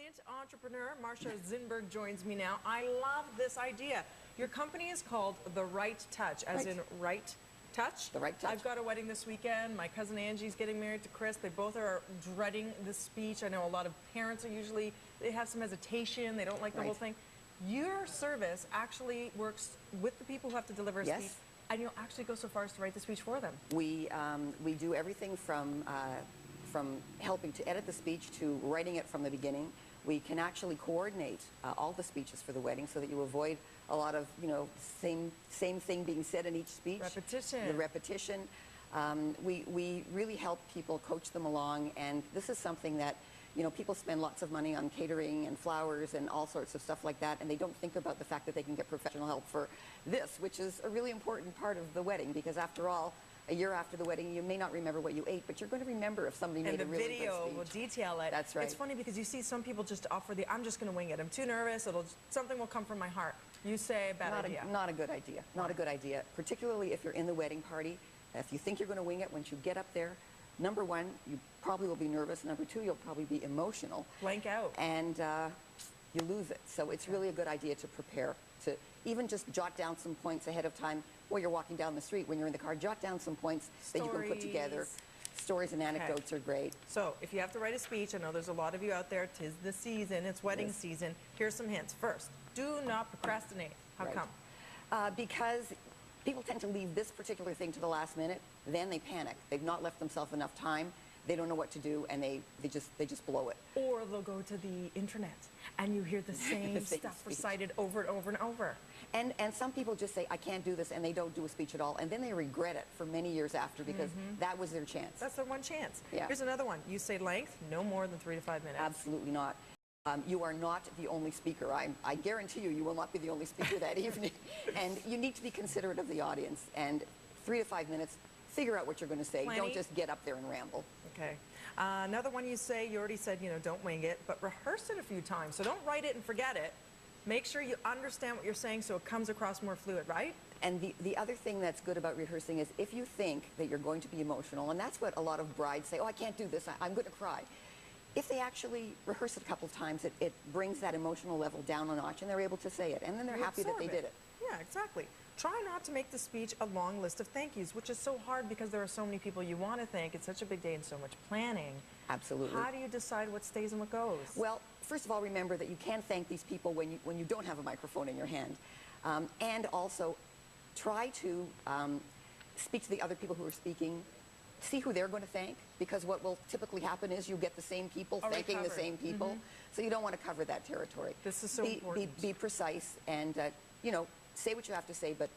brilliant entrepreneur, Marsha Zinberg, joins me now. I love this idea. Your company is called The Right Touch, as in right touch. The Right Touch. I've got a wedding this weekend. My cousin Angie's getting married to Chris. They both are dreading the speech. I know a lot of parents are usually, they have some hesitation. They don't like the whole thing. Your service actually works with the people who have to deliver a speech, and you'll actually go so far as to write the speech for them. We do everything from helping to edit the speech to writing it from the beginning. We can actually coordinate all the speeches for the wedding so that you avoid a lot of, same thing being said in each speech. Repetition. The repetition. We really help people, coach them along, and this is something that, people spend lots of money on catering and flowers and all sorts of stuff like that, and they don't think about the fact that they can get professional help for this, which is a really important part of the wedding, because after all, a year after the wedding, you may not remember what you ate, but you're going to remember if somebody made a really good speech. And the video will detail it. That's right. It's funny because you see some people just offer the, I'm just going to wing it. I'm too nervous. Something will come from my heart. You say, bad idea. Not a good idea. Not a good idea, particularly if you're in the wedding party. If you think you're going to wing it, once you get up there, number one, you probably will be nervous. Number two, you'll probably be emotional. Blank out. And you lose it. So it's really a good idea to prepare, to even just jot down some points ahead of time while you're walking down the street. When you're in the car, jot down some points that you can put together. Stories and anecdotes are great. So if you have to write a speech, I know there's a lot of you out there, 'tis the season, it's wedding season. Here's some hints. First, do not procrastinate. How come? Because people tend to leave this particular thing to the last minute, then they panic. They've not left themselves enough time. They don't know what to do, and they just blow it. Or they'll go to the internet, and you hear the same stuff recited over and over and over. And some people just say, I can't do this, and they don't do a speech at all, and then they regret it for many years after, because that was their chance. That's their one chance. Yeah. Here's another one. You say length, no more than 3 to 5 minutes. Absolutely not. You are not the only speaker. I guarantee you will not be the only speaker that evening. And you need to be considerate of the audience. And 3 to 5 minutes, figure out what you're going to say. Plenty. Don't just get up there and ramble. Okay. Another one you say, you already said, don't wing it, but rehearse it a few times. So don't write it and forget it. Make sure you understand what you're saying so it comes across more fluid, right? And the other thing that's good about rehearsing is if you think that you're going to be emotional, and that's what a lot of brides say, oh, I can't do this, I'm going to cry. If they actually rehearse it a couple of times, it brings that emotional level down a notch, and they're able to say it, and then they're happy that they did it. Yeah, exactly. Try not to make the speech a long list of thank yous, which is so hard because there are so many people you want to thank. It's such a big day and so much planning. Absolutely. How do you decide what stays and what goes? Well, first of all, remember that you can thank these people when you don't have a microphone in your hand. And also, try to speak to the other people who are speaking. See who they're going to thank, because what will typically happen is you get the same people thanking the same people. So you don't want to cover that territory. This is so important. Be precise and, say what you have to say, but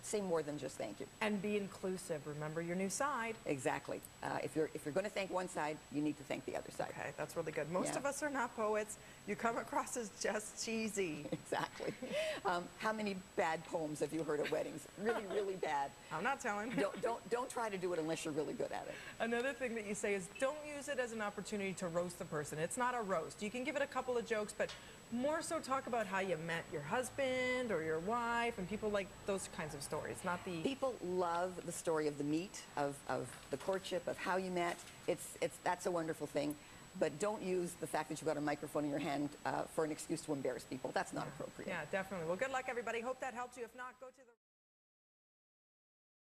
say more than just thank you. And be inclusive. Remember your new side. Exactly. If you're going to thank one side, you need to thank the other side. Okay, that's really good. Most of us are not poets. You come across as just cheesy. Exactly. How many bad poems have you heard at weddings? Really, really bad. I'm not telling. Don't try to do it unless you're really good at it. Another thing that you say is don't use it as an opportunity to roast the person. It's not a roast. You can give it a couple of jokes, but more so talk about how you met your husband or your wife, and people like those kinds of stories, not the... People love the story of the meet, of the courtship, of how you met. That's a wonderful thing. But don't use the fact that you've got a microphone in your hand for an excuse to embarrass people. That's not appropriate. Yeah, definitely. Well, good luck, everybody. Hope that helped you. If not, go to the...